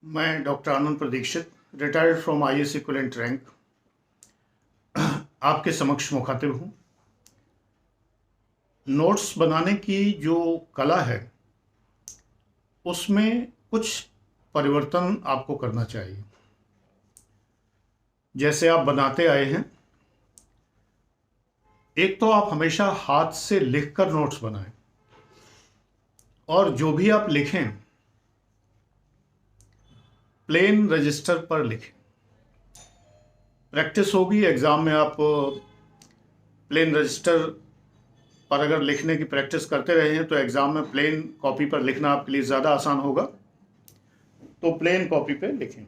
मैं doctor Anand Pradikshit, retired from IAS equivalent rank, आपके समक्ष मुखातिब हूँ। नोट्स बनाने की जो कला है उसमें कुछ परिवर्तन आपको करना चाहिए। जैसे आप बनाते आए हैं, एक तो आप हमेशा हाथ से लिखकर नोट्स बनाएं और जो भी आप लिखें प्लेन रजिस्टर पर लिखें। प्रैक्टिस होगी एग्ज़ाम में, आप प्लेन रजिस्टर पर अगर लिखने की प्रैक्टिस करते रहे हैं तो एग्ज़ाम में प्लेन कॉपी पर लिखना आपके लिए ज़्यादा आसान होगा। तो प्लेन कॉपी पे लिखें।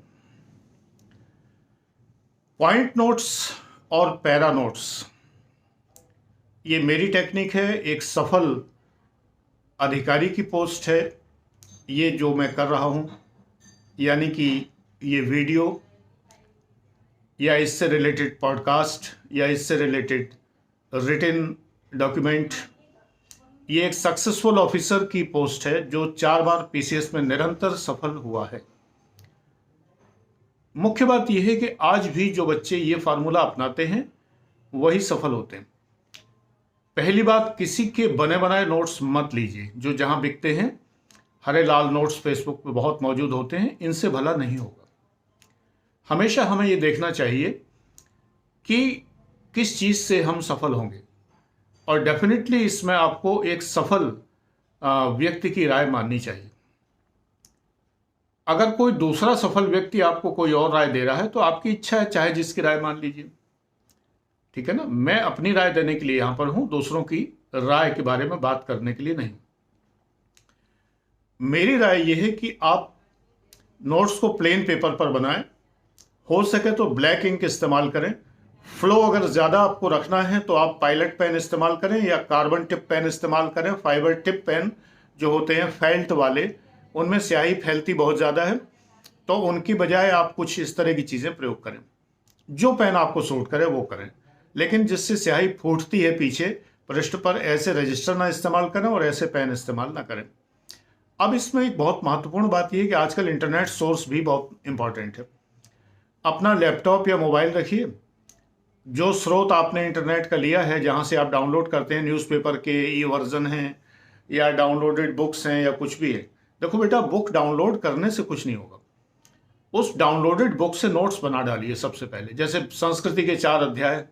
पॉइंट नोट्स और पैरा नोट्स, ये मेरी टेक्निक है। एक सफल अधिकारी की पोस्ट है ये जो मैं कर रहा हूँ, यानी कि ये वीडियो या इससे रिलेटेड पॉडकास्ट या इससे रिलेटेड रिटन डॉक्यूमेंट, ये एक सक्सेसफुल ऑफिसर की पोस्ट है जो 4 बार पीसीएस में निरंतर सफल हुआ है। मुख्य बात यह है कि आज भी जो बच्चे ये फार्मूला अपनाते हैं वही सफल होते हैं। पहली बात, किसी के बने बनाए नोट्स मत लीजिए जो जहां बिकते हैं। हरे लाल नोट्स फेसबुक पे बहुत मौजूद होते हैं, इनसे भला नहीं होगा। हमेशा हमें ये देखना चाहिए कि किस चीज़ से हम सफल होंगे, और डेफिनेटली इसमें आपको एक सफल व्यक्ति की राय माननी चाहिए। अगर कोई दूसरा सफल व्यक्ति आपको कोई और राय दे रहा है तो आपकी इच्छा है, चाहे जिसकी राय मान लीजिए, ठीक है ना। मैं अपनी राय देने के लिए यहां पर हूं, दूसरों की राय के बारे में बात करने के लिए नहीं। मेरी राय यह है कि आप नोट्स को प्लेन पेपर पर बनाएं, हो सके तो ब्लैक इंक इस्तेमाल करें। फ्लो अगर ज़्यादा आपको रखना है तो आप पायलट पेन इस्तेमाल करें या कार्बन टिप पेन इस्तेमाल करें। फाइबर टिप पेन जो होते हैं फेल्ट वाले, उनमें स्याही फैलती बहुत ज़्यादा है, तो उनकी बजाय आप कुछ इस तरह की चीज़ें प्रयोग करें। जो पेन आपको सूट करे वो करें, लेकिन जिससे स्याही फूटती है पीछे पृष्ठ पर, ऐसे रजिस्टर ना इस्तेमाल करें और ऐसे पेन इस्तेमाल ना करें। अब इसमें एक बहुत महत्वपूर्ण बात यह है कि आजकल इंटरनेट सोर्स भी बहुत इंपॉर्टेंट है। अपना लैपटॉप या मोबाइल रखिए, जो स्रोत आपने इंटरनेट का लिया है, जहां से आप डाउनलोड करते हैं, न्यूज़पेपर के ई वर्जन हैं या डाउनलोडेड बुक्स हैं या कुछ भी है। देखो बेटा, बुक डाउनलोड करने से कुछ नहीं होगा। उस डाउनलोडेड बुक से नोट्स बना डालिए सबसे पहले। जैसे संस्कृति के 4 अध्याय,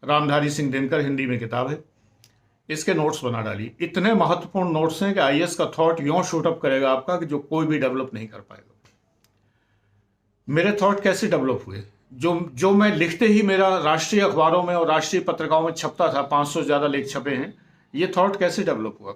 रामधारी सिंह दिनकर, हिंदी में किताब है, इसके नोट्स बना डालिए। इतने महत्वपूर्ण नोट्स हैं कि आईएएस का थॉट यूं शूटअप करेगा आपका कि जो कोई भी डेवलप नहीं कर पाएगा। मेरे थॉट कैसे डेवलप हुए? जो मैं लिखते ही मेरा राष्ट्रीय अखबारों में और राष्ट्रीय पत्रिकाओं में छपता था, 500 से ज़्यादा लेख छपे हैं। ये थॉट कैसे डेवलप हुआ?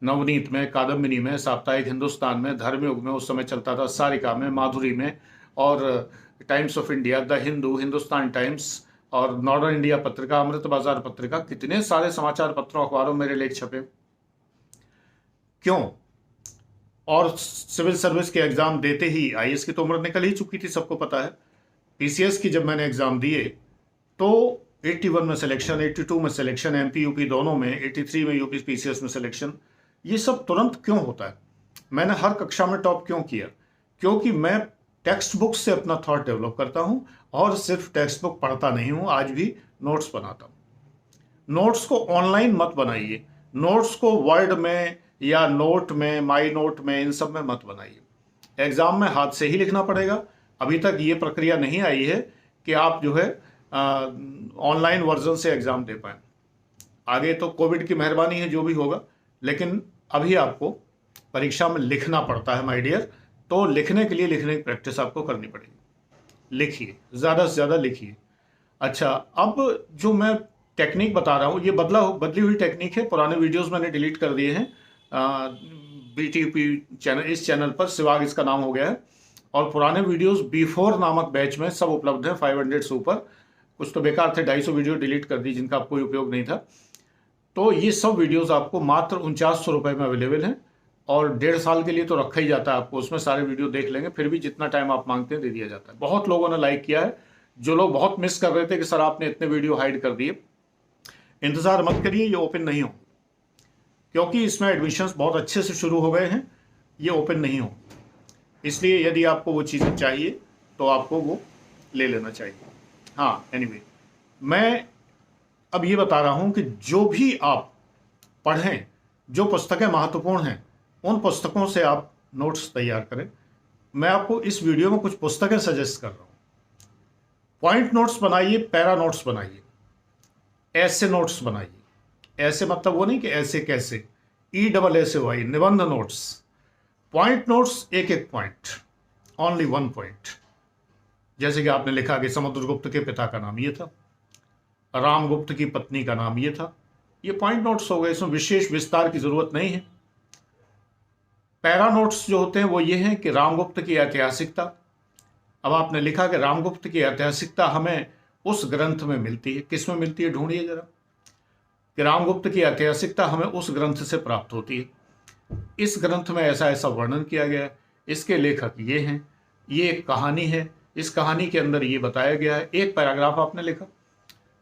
नवनीत में, कादम्बिनी में, साप्ताहिक हिंदुस्तान में, धर्मयुग में उस समय चलता था, सारिका में, माधुरी में, और times of India, the Hindu, Hindustan times और नॉर्दर्न इंडिया पत्रिका, अमृत बाजार पत्रिका, कितने सारे समाचार पत्रों अखबारों में मेरे लेख छपे। क्यों? और सिविल सर्विस के एग्जाम देते ही, आईएएस की तो उम्र निकल ही चुकी थी, सबको पता है। पीसीएस की जब मैंने एग्जाम दिए तो 81 में सिलेक्शन, 82 में सिलेक्शन, एमपी यूपी दोनों में, 83 में यूपी पीसीएस में सिलेक्शन। ये सब तुरंत क्यों होता है? मैंने हर कक्षा में टॉप क्यों किया? क्योंकि मैं टेक्स्ट बुक से अपना थॉट डेवलप करता हूं, और सिर्फ टेक्स्ट बुक पढ़ता नहीं हूं, आज भी नोट्स बनाता हूं। नोट्स को ऑनलाइन मत बनाइए, नोट्स को वर्ड में या नोट में, माई नोट में, इन सब में मत बनाइए। एग्जाम में हाथ से ही लिखना पड़ेगा। अभी तक ये प्रक्रिया नहीं आई है कि आप जो है ऑनलाइन वर्जन से एग्जाम दे पाएं। आगे तो कोविड की मेहरबानी है, जो भी होगा, लेकिन अभी आपको परीक्षा में लिखना पड़ता है माय डियर। तो लिखने के लिए लिखने की प्रैक्टिस आपको करनी पड़ेगी। लिखिए, ज़्यादा से ज़्यादा लिखिए। अच्छा, अब जो मैं टेक्निक बता रहा हूँ, ये बदली हुई टेक्निक है। पुराने वीडियोस मैंने डिलीट कर दिए हैं। बीटीपी चैनल, इस चैनल पर सिवाग इसका नाम हो गया है, और पुराने वीडियोस B4 नामक बैच में सब उपलब्ध हैं, 500 से ऊपर। कुछ तो बेकार थे, 250 वीडियो डिलीट कर दी जिनका कोई उपयोग नहीं था। तो ये सब वीडियोस आपको मात्र 4900 रुपये में अवेलेबल हैं, और 1.5 साल के लिए तो रखा ही जाता है आपको। उसमें सारे वीडियो देख लेंगे, फिर भी जितना टाइम आप मांगते हैं दे दिया जाता है। बहुत लोगों ने लाइक किया है। जो लोग बहुत मिस कर रहे थे कि सर आपने इतने वीडियो हाइड कर दिए, इंतजार मत करिए, ये ओपन नहीं हो, क्योंकि इसमें एडमिशन्स बहुत अच्छे से शुरू हो गए हैं। ये ओपन नहीं हो, इसलिए यदि आपको वो चीज़ें चाहिए तो आपको वो ले लेना चाहिए। हाँ, एनीवे, मैं अब ये बता रहा हूँ कि जो भी आप पढ़ें, जो पुस्तकें महत्वपूर्ण हैं, उन पुस्तकों से आप नोट्स तैयार करें। मैं आपको इस वीडियो में कुछ पुस्तकें सजेस्ट कर रहा हूँ। पॉइंट नोट्स बनाइए, पैरा नोट्स बनाइए, ऐसे नोट्स बनाइए। ऐसे मतलब वो नहीं कि ऐसे कैसे, ESSAY, निबंध नोट्स। पॉइंट नोट्स, एक एक पॉइंट, ओनली वन पॉइंट। जैसे कि आपने लिखा कि समुद्रगुप्त के पिता का नाम ये था, रामगुप्त की पत्नी का नाम ये था। ये पॉइंट नोट्स हो गए, इसमें विशेष विस्तार की जरूरत नहीं है। पैरा नोट्स जो होते हैं वो ये हैं कि रामगुप्त की ऐतिहासिकता। अब आपने लिखा कि रामगुप्त की ऐतिहासिकता हमें उस ग्रंथ में मिलती है। किस में मिलती है, ढूंढिए जरा, कि रामगुप्त की ऐतिहासिकता हमें उस ग्रंथ से प्राप्त होती है। इस ग्रंथ में ऐसा ऐसा वर्णन किया गया है, इसके लेखक ये हैं, ये एक कहानी है, इस कहानी के अंदर ये बताया गया है। एक पैराग्राफ आपने लिखा,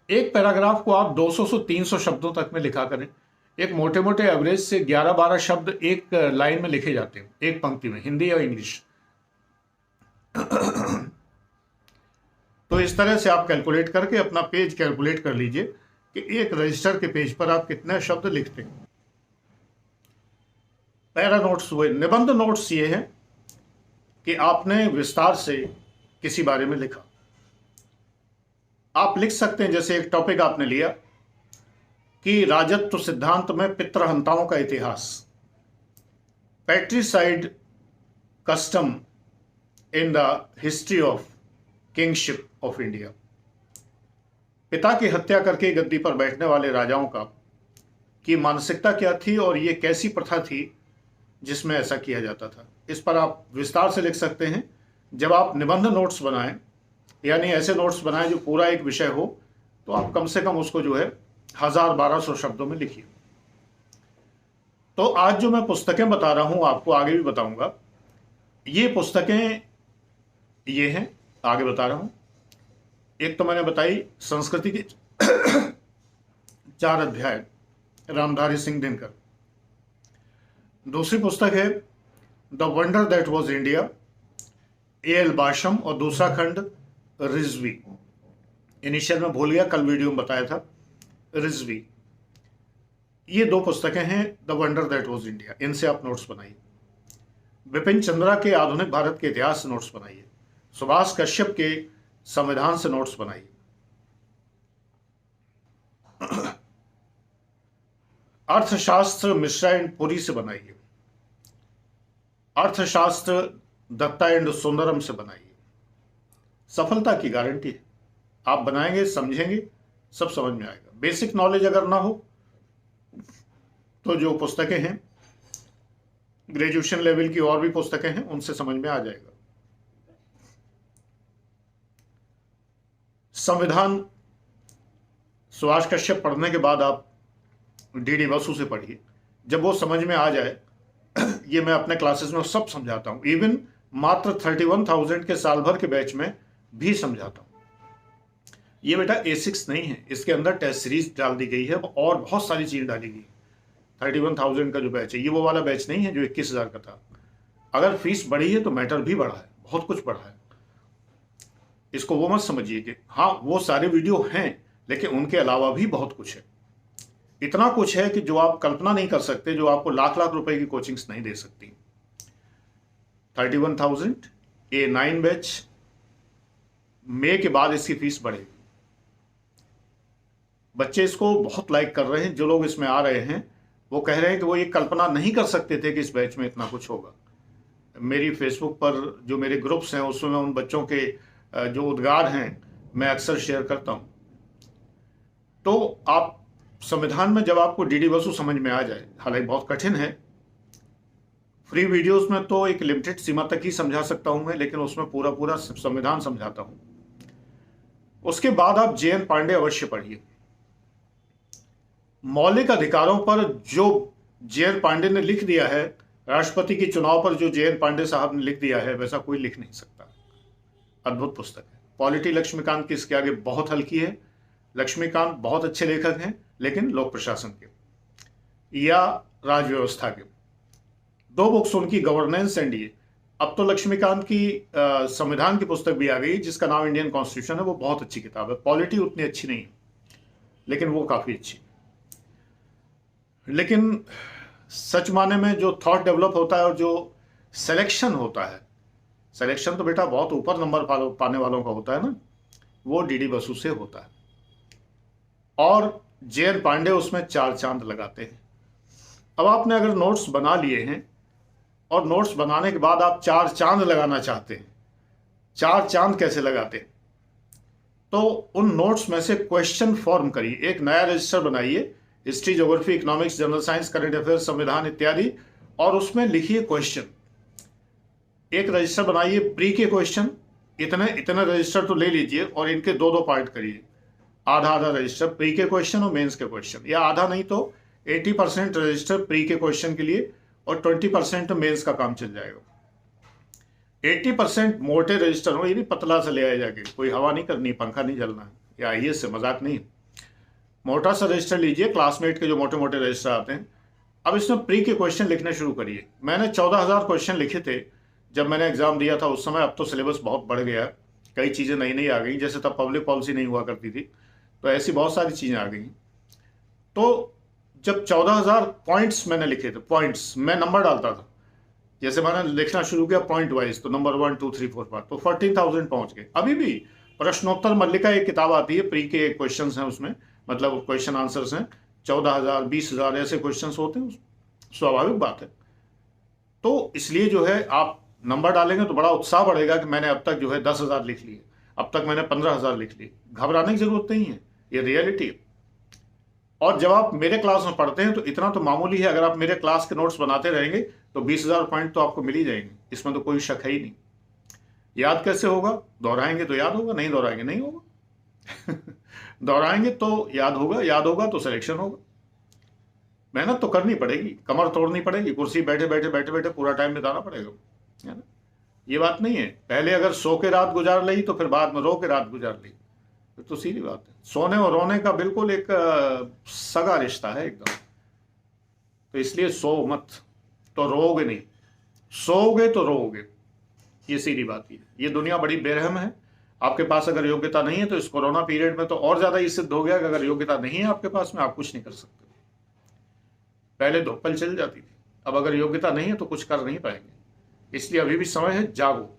एक पैराग्राफ को आप 200 से 300 शब्दों तक में लिखा करें। एक मोटे मोटे एवरेज से 11-12 शब्द एक लाइन में लिखे जाते हैं, एक पंक्ति में, हिंदी या इंग्लिश। तो इस तरह से आप कैलकुलेट करके अपना पेज कैलकुलेट कर लीजिए कि एक रजिस्टर के पेज पर आप कितने शब्द लिखते हैं। पैरा नोट्स हुए। निबंध नोट्स ये है कि आपने विस्तार से किसी बारे में लिखा। आप लिख सकते हैं, जैसे एक टॉपिक आपने लिया कि राजत्व सिद्धांत में पितृहंताओं का इतिहास, patricide custom in the history of kingship of India. पिता की हत्या करके गद्दी पर बैठने वाले राजाओं का की मानसिकता क्या थी और ये कैसी प्रथा थी जिसमें ऐसा किया जाता था। इस पर आप विस्तार से लिख सकते हैं। जब आप निबंध नोट्स बनाएं, यानी ऐसे नोट्स बनाएं जो पूरा एक विषय हो, तो आप कम से कम उसको जो है 1000-1200 शब्दों में लिखिए। तो आज जो मैं पुस्तकें बता रहा हूं, आपको आगे भी बताऊंगा। ये पुस्तकें ये हैं, आगे बता रहा हूं। एक तो मैंने बताई संस्कृति के 4 अध्याय, रामधारी सिंह दिनकर। दूसरी पुस्तक है the wonder that was India, A.L. Basham, और दूसरा खंड रिजवी। इनिशियल में भूल गया, कल वीडियो में बताया था, रिजवी। ये 2 पुस्तकें हैं, the wonder that was India, इनसे आप नोट्स बनाइए। बिपिन चंद्रा के आधुनिक भारत के इतिहास से नोट्स बनाइए। सुभाष कश्यप के संविधान से नोट्स बनाइए। अर्थशास्त्र मिश्रा एंड पुरी से बनाइए। अर्थशास्त्र दत्ता एंड सुंदरम से बनाइए। सफलता की गारंटी है। आप बनाएंगे, समझेंगे, सब समझ में आएगा। बेसिक नॉलेज अगर ना हो तो जो पुस्तकें हैं, ग्रेजुएशन लेवल की और भी पुस्तकें हैं, उनसे समझ में आ जाएगा। संविधान सुभाष कश्यप पढ़ने के बाद आप D.D. बसु से पढ़िए। जब वो समझ में आ जाए, ये मैं अपने क्लासेस में सब समझाता हूँ, इवन मात्र 31,000 के साल भर के बैच में भी समझाता हूँ। ये बेटा A6 नहीं है, इसके अंदर टेस्ट सीरीज डाल दी गई है और बहुत सारी चीज डाली गई। 31,000 का जो बैच है, ये वो वाला बैच नहीं है जो 21,000 का था। अगर फीस बढ़ी है तो मैटर भी बढ़ा है, बहुत कुछ बढ़ा है। इसको वो मत समझिए कि हाँ वो सारे वीडियो हैं, लेकिन उनके अलावा भी बहुत कुछ है। इतना कुछ है कि जो आप कल्पना नहीं कर सकते, जो आपको लाख लाख रुपए की कोचिंग्स नहीं दे सकती। 31,000 A9 बैच, मई के बाद इसकी फीस बढ़ेगी। बच्चे इसको बहुत लाइक कर रहे हैं। जो लोग इसमें आ रहे हैं वो कह रहे हैं कि वो ये कल्पना नहीं कर सकते थे कि इस बैच में इतना कुछ होगा। मेरी फेसबुक पर जो मेरे ग्रुप्स हैं उसमें मैं उन बच्चों के जो उद्गार हैं मैं अक्सर शेयर करता हूं। तो आप संविधान में जब आपको D.D. बसु समझ में आ जाए, हालांकि बहुत कठिन है, फ्री वीडियोस में तो एक लिमिटेड सीमा तक ही समझा सकता हूं मैं, लेकिन उसमें पूरा पूरा संविधान समझाता हूं। उसके बाद आप J.N. पांडे अवश्य पढ़िए। मौलिक अधिकारों पर जो J.N. पांडे ने लिख दिया है, राष्ट्रपति के चुनाव पर जो J.N. पांडे साहब ने लिख दिया है, वैसा कोई लिख नहीं सकता। अद्भुत पुस्तक है। पॉलिटी लक्ष्मीकांत की इसके आगे बहुत हल्की है। लक्ष्मीकांत बहुत अच्छे लेखक हैं, लेकिन लोक प्रशासन के या राज व्यवस्था के। 2 बुक्स उनकी, गवर्नेंस एंड ये अब तो लक्ष्मीकांत की संविधान की पुस्तक भी आ गई जिसका नाम इंडियन कॉन्स्टिट्यूशन है। वो बहुत अच्छी किताब है, पॉलिटी उतनी अच्छी नहीं है लेकिन वो काफी अच्छी। लेकिन सच माने में जो थॉट डेवलप होता है और जो सिलेक्शन होता है, सिलेक्शन तो बेटा बहुत ऊपर नंबर पाने वालों का होता है ना, वो डीडी बसु से होता है। और जे.एन. पांडे उसमें 4 चांद लगाते हैं। अब आपने अगर नोट्स बना लिए हैं और नोट्स बनाने के बाद आप 4 चांद लगाना चाहते हैं, 4 चांद कैसे लगाते हैं? तो उन नोट्स में से क्वेश्चन फॉर्म करिए, एक नया रजिस्टर बनाइए, history, geography, economics, general science, current affairs, संविधान इत्यादि, और उसमें लिखिए क्वेश्चन। एक रजिस्टर बनाइए प्री के क्वेश्चन, इतने इतने रजिस्टर तो ले लीजिए और इनके 2-2 पार्ट करिए, आधा आधा रजिस्टर प्री के क्वेश्चन और मेंस के क्वेश्चन, या आधा नहीं तो 80% रजिस्टर प्री के क्वेश्चन के लिए और 20% मेंस का काम चल जाएगा। 80% मोटे रजिस्टर हो, ये नहीं पतला से ले आए जाके, कोई हवा नहीं करनी, पंखा नहीं जलना है, या आईएएस से मजाक नहीं। मोटा सा रजिस्टर लीजिए, क्लासमेट के जो मोटे मोटे रजिस्टर आते हैं। अब इसमें प्री के क्वेश्चन लिखने शुरू करिए। मैंने 14,000 क्वेश्चन लिखे थे जब मैंने एग्जाम दिया था उस समय। अब तो सिलेबस बहुत बढ़ गया, कई चीज़ें नई नई आ गई, जैसे तब पब्लिक पॉलिसी नहीं हुआ करती थी, तो ऐसी बहुत सारी चीज़ें आ गई। तो जब 14,000 पॉइंट्स मैंने लिखे थे, पॉइंट्स मैं नंबर डालता था, जैसे मैंने लिखना शुरू किया पॉइंट वाइज, तो नंबर 1 2 3 4 5, तो 14,000 पहुंच गए। अभी भी प्रश्नोत्तर मल्लिका एक किताब आती है, प्री के क्वेश्चंस हैं उसमें, मतलब क्वेश्चन आंसर्स हैं, 14,000 20,000 ऐसे क्वेश्चंस होते हैं, स्वाभाविक बात है। तो इसलिए जो है आप नंबर डालेंगे तो बड़ा उत्साह बढ़ेगा कि मैंने अब तक जो है 10,000 लिख लिए, अब तक मैंने 15,000 लिख लिए। घबराने की जरूरत नहीं है, ये रियलिटी है। और जब आप मेरे क्लास में पढ़ते हैं तो इतना तो मामूली है, अगर आप मेरे क्लास के नोट्स बनाते रहेंगे तो 20,000 पॉइंट तो आपको मिल ही जाएंगे, इसमें तो कोई शक है ही नहीं। याद कैसे होगा? दोहराएंगे तो याद होगा, नहीं दोहराएंगे नहीं होगा। दोहराएंगे तो याद होगा, याद होगा तो सिलेक्शन होगा। मेहनत तो करनी पड़ेगी, कमर तोड़नी पड़ेगी, कुर्सी बैठे बैठे बैठे बैठे पूरा टाइम बिताना पड़ेगा, है ना? ये बात नहीं है पहले अगर सो के रात गुजार ली तो फिर बाद में रो के रात गुजार ली, तो सीधी बात है। सोने और रोने का बिल्कुल एक सगा रिश्ता है एकदम। तो इसलिए सो मत तो रोओगे नहीं, सोओगे तो रोओगे, ये सीधी बात है। ये दुनिया बड़ी बेरहम है। आपके पास अगर योग्यता नहीं है तो इस कोरोना पीरियड में तो और ज्यादा ये सिद्ध हो गया कि अगर योग्यता नहीं है आपके पास में, आप कुछ नहीं कर सकते। पहले धोपल चल जाती थी, अब अगर योग्यता नहीं है तो कुछ कर नहीं पाएंगे। इसलिए अभी भी समय है, जागो,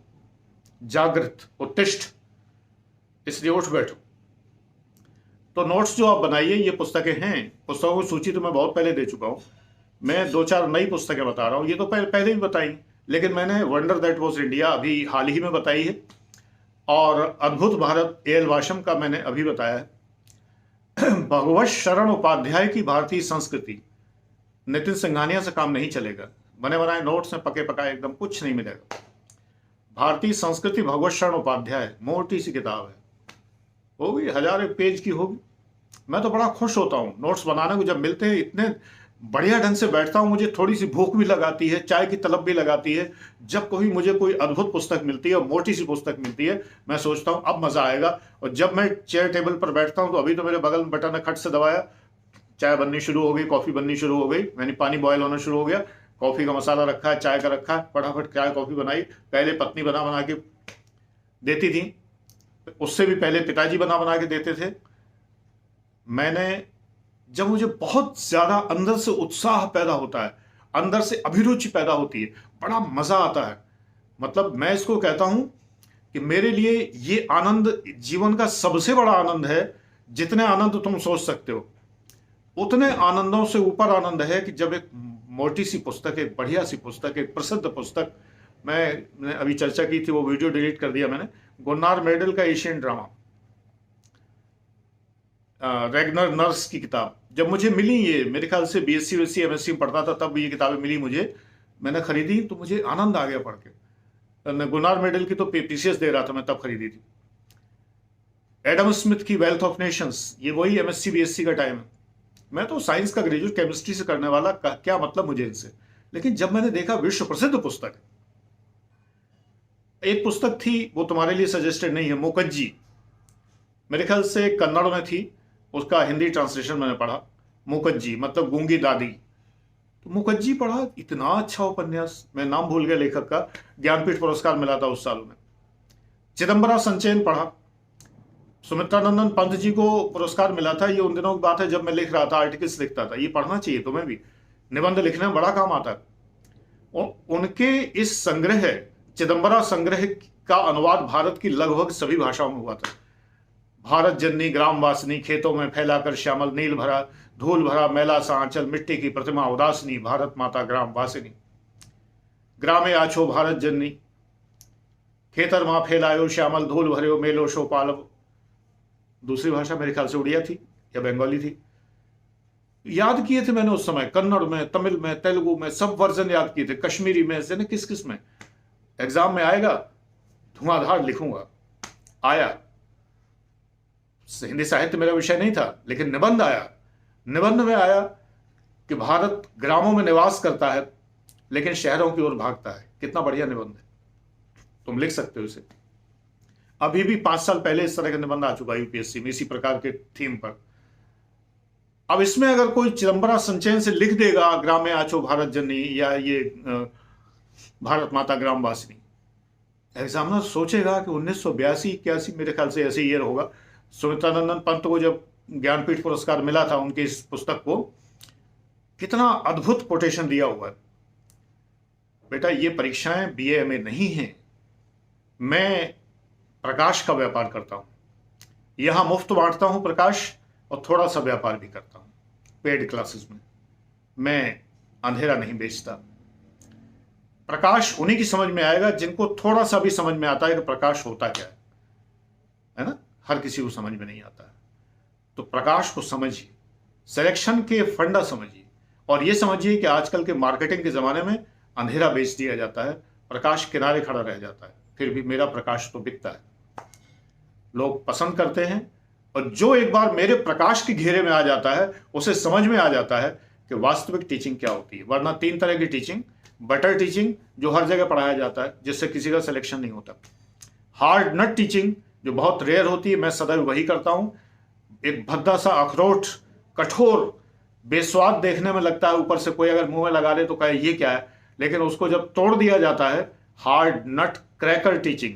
जागृत, उत्तिष्ठ, इसलिए उठ बैठो। तो नोट्स जो आप बनाइए, ये पुस्तकें हैं, पुस्तकों की सूची तो मैं बहुत पहले दे चुका हूं। मैं 2-4 नई पुस्तकें बता रहा हूं, ये तो पहले भी बताई, लेकिन मैंने वंडर दैट वाज इंडिया अभी हाल ही में बताई है, और अद्भुत भारत ए.एल. वाशम का मैंने अभी बताया है। भगवत शरण उपाध्याय की भारतीय संस्कृति, नितिन सिंघानिया से काम नहीं चलेगा, बने बनाए नोट्स में पके पकाए एकदम कुछ नहीं मिलेगा। भारतीय संस्कृति भगवत शरण उपाध्याय, मोटी सी किताब है, होगी 1000 पेज की होगी। मैं तो बड़ा खुश होता हूँ नोट्स बनाने को, जब मिलते हैं इतने बढ़िया ढंग से बैठता हूँ, मुझे थोड़ी सी भूख भी लगाती है, चाय की तलब भी लगाती है। जब कोई मुझे कोई अद्भुत पुस्तक मिलती है, मोटी सी पुस्तक मिलती है, मैं सोचता हूँ अब मजा आएगा। और जब मैं चेयर टेबल पर बैठता हूँ तो अभी तो मेरे बगल में बटन है, खट से दबाया, चाय बननी शुरू हो गई, कॉफी बननी शुरू हो गई, यानी पानी बॉयल होना शुरू हो गया, कॉफी का मसाला रखा है, चाय का रखा है, फटाफट चाय कॉफी बनाई। पहले पत्नी बना बना के देती थी, उससे भी पहले पिताजी बना बना के देते थे। मैंने जब मुझे बहुत ज्यादा अंदर से उत्साह पैदा होता है, अंदर से अभिरुचि पैदा होती है, बड़ा मजा आता है। मतलब मैं इसको कहता हूं कि मेरे लिए ये आनंद जीवन का सबसे बड़ा आनंद है। जितने आनंद तुम सोच सकते हो, उतने आनंदों से ऊपर आनंद है कि जब एक मोटी सी पुस्तक, एक बढ़िया सी पुस्तक, एक प्रसिद्ध पुस्तक, मैंने अभी चर्चा की थी, वो वीडियो डिलीट कर दिया मैंने, गुन्नार मेडल का एशियन ड्रामा, रेगनर नर्स की किताब, जब मुझे मिली, ये मेरे ख्याल से बीएससी वीएससी एमएससी में पढ़ता था तब ये किताबें मिली मुझे, मैंने खरीदी तो मुझे आनंद आ गया पढ़ के। गुन्नार मेडल की तो पीसीएस दे रहा था मैं, तब खरीदी थी। एडम स्मिथ की वेल्थ ऑफ नेशंस, ये वही एमएससी बीएससी का टाइम है। मैं तो साइंस का ग्रेजुएट, केमिस्ट्री से करने वाला, क्या मतलब मुझे इनसे। लेकिन जब मैंने देखा विश्व प्रसिद्ध पुस्तक, एक पुस्तक थी वो तुम्हारे लिए सजेस्टेड नहीं है, मुकज्जी, मेरे ख्याल से कन्नड़ में थी, उसका हिंदी ट्रांसलेशन मैंने पढ़ा। मुकज्जी मतलब गूंगी दादी, तो मुखर्जी पढ़ा, इतना अच्छा उपन्यास, मैं नाम भूल गया लेखक का, ज्ञानपीठ पुरस्कार मिला था उस साल में। चिदम्बरा संचयन पढ़ा, सुमित्रानंदन पंत जी को पुरस्कार मिला था। ये उन दिनों की बात है जब मैं लिख रहा था, आर्टिकल्स लिखता था। ये पढ़ना चाहिए तुम्हें भी, निबंध लिखने में बड़ा काम आता है। उनके इस संग्रह, चिदम्बरा संग्रह का अनुवाद भारत की लगभग सभी भाषाओं में हुआ था। भारत जननी ग्राम वासिनी, खेतों में फैलाकर श्यामल नील भरा, धूल भरा मैला सा आंचल, मिट्टी की प्रतिमा उदासनी, भारत माता ग्राम वासिनी, ग्रामे आछो भारत जननी, खेतर मां फैलायो श्यामल धूल भर्यो मेलो शो पालव। दूसरी भाषा मेरे ख्याल से उड़िया थी या बंगाली थी, याद किए थे मैंने उस समय, कन्नड़ में, तमिल में, तेलुगु में, सब वर्जन याद किए थे, कश्मीरी में से, किस किस में। एग्जाम में आएगा धुआंधार लिखूंगा। आया, हिंदी साहित्य मेरा विषय नहीं था, लेकिन निबंध आया। निबंध में आया कि भारत ग्रामों में निवास करता है लेकिन शहरों की ओर भागता है। कितना बढ़िया निबंध है, तुम लिख सकते हो इसे। अभी भी 5 साल पहले इस तरह का निबंध आ चुका है यूपीएससी में, इसी प्रकार के थीम पर। अब इसमें अगर कोई चिदम्बरा संचयन से लिख देगा ग्रामे आछो भारत जननी, या ये भारत माता ग्राम वासिनी, एग्जामिनर सोचेगा कि 1982-81 मेरे ख्याल से ऐसे ईयर होगा, सुमित्रानंदन पंत को जब ज्ञानपीठ पुरस्कार मिला था उनकी इस पुस्तक को, कितना अद्भुत कोटेशन दिया हुआ है। बेटा, ये परीक्षाएं बीए एमए नहीं है, मैं प्रकाश का व्यापार करता हूं, यहां मुफ्त बांटता हूं प्रकाश, और थोड़ा सा व्यापार भी करता हूं पेड क्लासेस में। मैं अंधेरा नहीं बेचता। प्रकाश उन्हीं की समझ में आएगा जिनको थोड़ा सा भी समझ में आता है कि प्रकाश होता क्या है ना। हर किसी को समझ में नहीं आता है, तो प्रकाश को समझिए, सिलेक्शन के फंडा समझिए, और यह समझिए कि आजकल के मार्केटिंग के जमाने में अंधेरा बेच दिया जाता है, प्रकाश किनारे खड़ा रह जाता है, फिर भी मेरा प्रकाश तो बिकता है, लोग पसंद करते हैं। और जो एक बार मेरे प्रकाश के घेरे में आ जाता है उसे समझ में आ जाता है कि वास्तविक टीचिंग क्या होती है। वरना 3 तरह की टीचिंग, बटर टीचिंग जो हर जगह पढ़ाया जाता है जिससे किसी का सिलेक्शन नहीं होता, हार्ड नट टीचिंग जो बहुत रेयर होती है, मैं सदैव वही करता हूं। एक भद्दा सा अखरोट, कठोर, बेस्वाद देखने में लगता है, ऊपर से कोई अगर मुंह में लगा ले तो कहे ये क्या है, लेकिन उसको जब तोड़ दिया जाता है, हार्ड नट क्रैकर टीचिंग,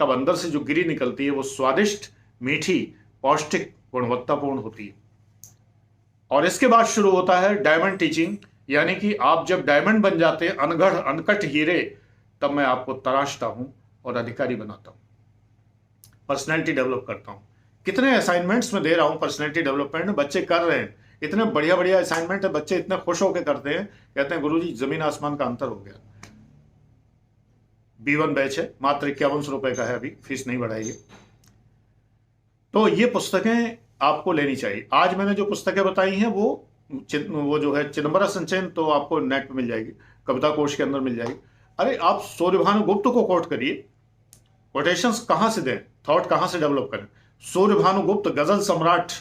तब अंदर से जो गिरी निकलती है वो स्वादिष्ट, मीठी, पौष्टिक, गुणवत्तापूर्ण होती है। और इसके बाद शुरू होता है डायमंड टीचिंग, यानी कि आप जब डायमंड बन जाते हैं, अनगढ़ अनकट हीरे, तब मैं आपको तराशता हूं और अधिकारी बनाता हूं, पर्सनैलिटी डेवलप करता हूं। कितने असाइनमेंट्स में दे रहा हूं पर्सनैलिटी डेवलपमेंट, बच्चे कर रहे हैं, इतने बढ़िया बढ़िया असाइनमेंट है, बच्चे इतने खुश होकर करते हैं, कहते हैं गुरुजी जमीन आसमान का अंतर हो गया। B1 बैच है, मात्र 51 रुपए का है, अभी फीस नहीं बढ़ाई है। तो ये पुस्तकें आपको लेनी चाहिए। आज मैंने जो पुस्तकें बताई हैं वो जो है चिदम्बरा संचयन, तो आपको नेट पे मिल जाएगी, कविता कोश के अंदर मिल जाएगी। अरे आप सूर्यभानु गुप्त को कोट करिए, कोटेशंस कहां से दें, थॉट कहां से डेवलप करें। सूर्यभानु गुप्त गजल सम्राट,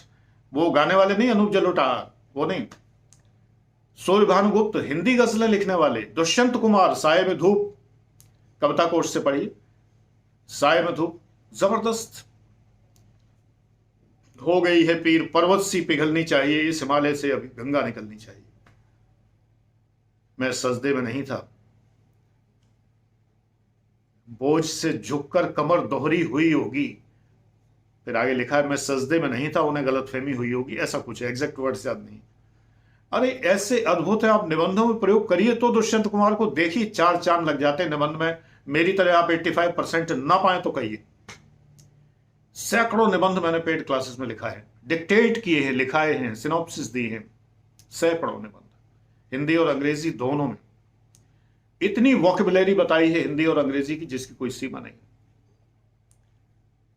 वो गाने वाले नहीं, अनूप जलोटा, वो नहीं। सूर्यभानु गुप्त हिंदी गजलें लिखने वाले। दुष्यंत कुमार साये में धूप, कविता कोश से पढ़िए, साये में धूप जबरदस्त। हो गई है पीर पर्वत सी पिघलनी चाहिए, इस हिमालय से अभी गंगा निकलनी चाहिए। मैं सजदे में नहीं था, बोझ से झुककर कमर दोहरी हुई होगी। फिर आगे लिखा है मैं सजदे में नहीं था, उन्हें गलतफहमी हुई होगी, ऐसा कुछ है, एग्जैक्ट वर्ड्स याद नहीं। अरे ऐसे अद्भुत है, आप निबंधों में प्रयोग करिए तो दुष्यंत कुमार को देखिए 4 चांद लग जाते हैं निबंध में। मेरी तरह आप 85% ना पाए तो कहिए। सैकड़ों निबंध मैंने पेड क्लासेस में लिखा है, डिक्टेट किए हैं, लिखाए हैं, सिनॉप्सिस दी हैं, सैकड़ों निबंध, हिंदी और अंग्रेजी दोनों में। इतनी वोकेबुलरी बताई है हिंदी और अंग्रेजी की जिसकी कोई सीमा नहीं।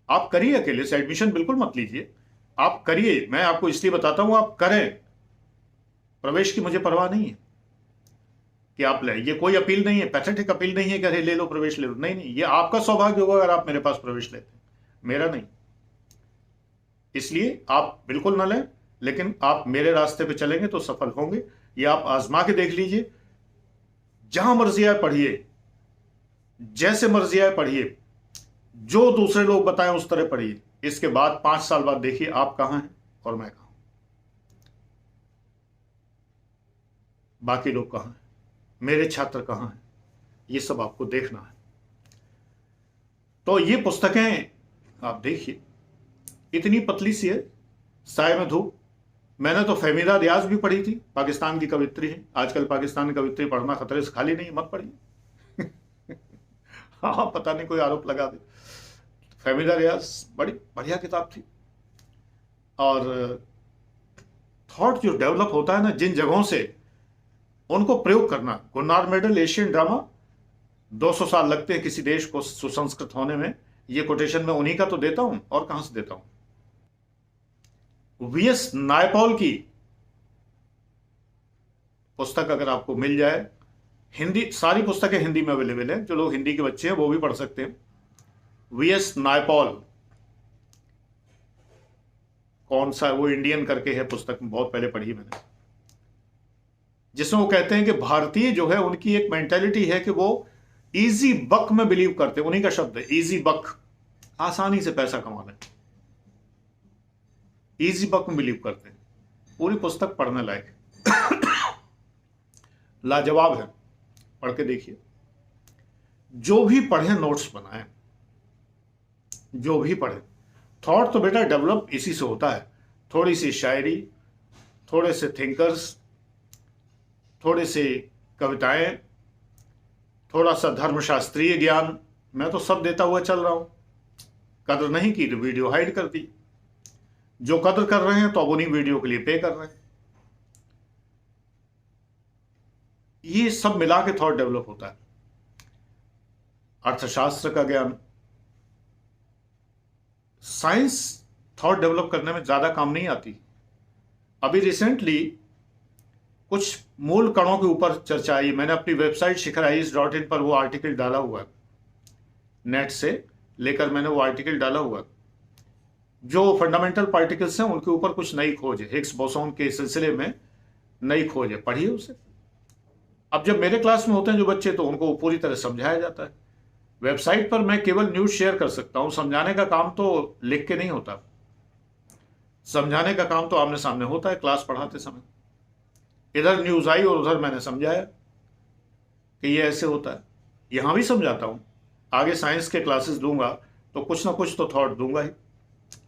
आप करिए, अकेले से एडमिशन बिल्कुल मत लीजिए, आप करिए, मैं आपको इसलिए बताता हूं आप करें। प्रवेश की मुझे परवाह नहीं है कि आप लें, ये कोई अपील नहीं है, पैथेटिक अपील नहीं है कि अरे ले लो प्रवेश ले लो, नहीं नहीं, ये आपका सौभाग्य होगा अगर आप मेरे पास प्रवेश लेते हैं, मेरा नहीं। इसलिए आप बिल्कुल ना लें, लेकिन आप मेरे रास्ते पे चलेंगे तो सफल होंगे। ये आप आजमा के देख लीजिए, जहां मर्जी आए पढ़िए, जैसे मर्जी आए पढ़िए, जो दूसरे लोग बताएं उस तरह पढ़िए। इसके बाद 5 साल बाद देखिए आप कहां हैं और मैं कहां हूं। बाकी लोग कहाँ हैं, मेरे छात्र कहाँ हैं, ये सब आपको देखना है। तो ये पुस्तकें आप देखिए, इतनी पतली सी है, साय में धूप। मैंने तो फहमीदा रियाज भी पढ़ी थी, पाकिस्तान की कवित्री है। आजकल पाकिस्तान की कवित्री पढ़ना खतरे से खाली नहीं, मत पढ़िए। हाँ, पता नहीं कोई आरोप लगा दे। फहमीदा रियाज बड़ी बढ़िया किताब थी। और थॉट जो डेवलप होता है ना जिन जगहों से, उनको प्रयोग करना। गुन्नार मेडल, एशियन ड्रामा, 200 साल लगते हैं किसी देश को सुसंस्कृत होने में। ये कोटेशन मैं उन्हीं का तो देता हूं, और कहां से देता हूं। वीएस नायपॉल की पुस्तक अगर आपको मिल जाए, हिंदी, सारी पुस्तकें हिंदी में अवेलेबल है, जो लोग हिंदी के बच्चे हैं वो भी पढ़ सकते हैं। वीएस नायपॉल, कौन सा, वो इंडियन करके है पुस्तक, बहुत पहले पढ़ी मैंने, जिसमें वो कहते हैं कि भारतीय जो है उनकी एक मेंटेलिटी है कि वो इजी बक में बिलीव करते हैं। उन्हीं का शब्द है इजी बक, आसानी से पैसा कमा लें, इजी बक में बिलीव करते हैं। पूरी पुस्तक पढ़ने लायक लाजवाब है, पढ़ के देखिए। जो भी पढ़े नोट्स बनाएं, जो भी पढ़े। थॉट तो बेटा डेवलप इसी से होता है, थोड़ी सी शायरी, थोड़े से थिंकर्स, थोड़े से कविताएं, थोड़ा सा धर्मशास्त्रीय ज्ञान। मैं तो सब देता हुआ चल रहा हूं। कदर नहीं की तो वीडियो हाइड कर दी। जो कदर कर रहे हैं तो अब उन्हीं वीडियो के लिए पे कर रहे हैं। ये सब मिला के थॉट डेवलप होता है। अर्थशास्त्र का ज्ञान, साइंस थॉट डेवलप करने में ज्यादा काम नहीं आती। अभी रिसेंटली कुछ मूल कणों के ऊपर चर्चा आई। मैंने अपनी वेबसाइट shikhariis.in पर वो आर्टिकल डाला हुआ है, नेट से लेकर मैंने वो आर्टिकल डाला हुआ है। जो फंडामेंटल पार्टिकल्स हैं उनके ऊपर कुछ नई खोज है, हिग्स बोसोन के सिलसिले में नई खोज है, पढ़िए उसे। अब जब मेरे क्लास में होते हैं जो बच्चे, तो उनको पूरी तरह समझाया जाता है। वेबसाइट पर मैं केवल न्यूज शेयर कर सकता हूं, समझाने का काम तो लिख के नहीं होता। समझाने का काम तो आमने सामने होता है क्लास पढ़ाते समय। इधर न्यूज आई और उधर मैंने समझाया कि ये ऐसे होता है। यहां भी समझाता हूं, आगे साइंस के क्लासेस दूंगा तो कुछ ना कुछ तो थॉट दूंगा ही।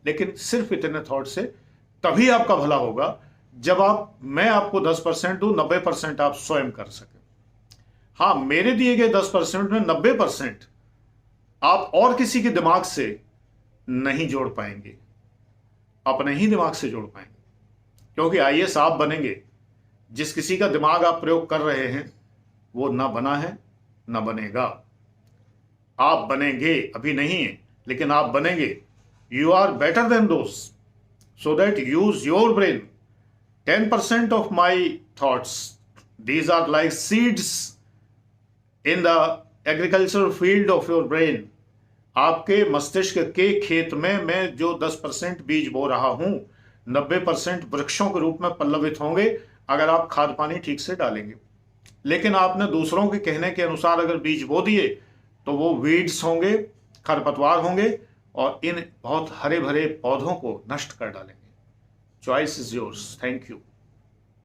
लेकिन सिर्फ इतने थॉट से तभी आपका भला होगा जब मैं आपको 10% दूं, 90% आप स्वयं कर सकें। हाँ, मेरे दिए गए 10% में 90% आप और किसी के दिमाग से नहीं जोड़ पाएंगे, अपने ही दिमाग से जोड़ पाएंगे। क्योंकि आईएएस आप बनेंगे, जिस किसी का दिमाग आप प्रयोग कर रहे हैं वो ना बना है ना बनेगा। आप बनेंगे, अभी नहीं है लेकिन आप बनेंगे। You are better than those, so that use your brain. 10% of my thoughts, these are like seeds in the agricultural field of your brain. आपके मस्तिष्क के खेत में मैं जो 10% बीज बो रहा हूं, 90% वृक्षों के रूप में पल्लवित होंगे अगर आप खाद पानी ठीक से डालेंगे। लेकिन आपने दूसरों के कहने के अनुसार अगर बीज बो दिए तो वो वीड्स होंगे, खरपतवार होंगे, और इन बहुत हरे भरे पौधों को नष्ट कर डालेंगे। Choice is yours. Thank you.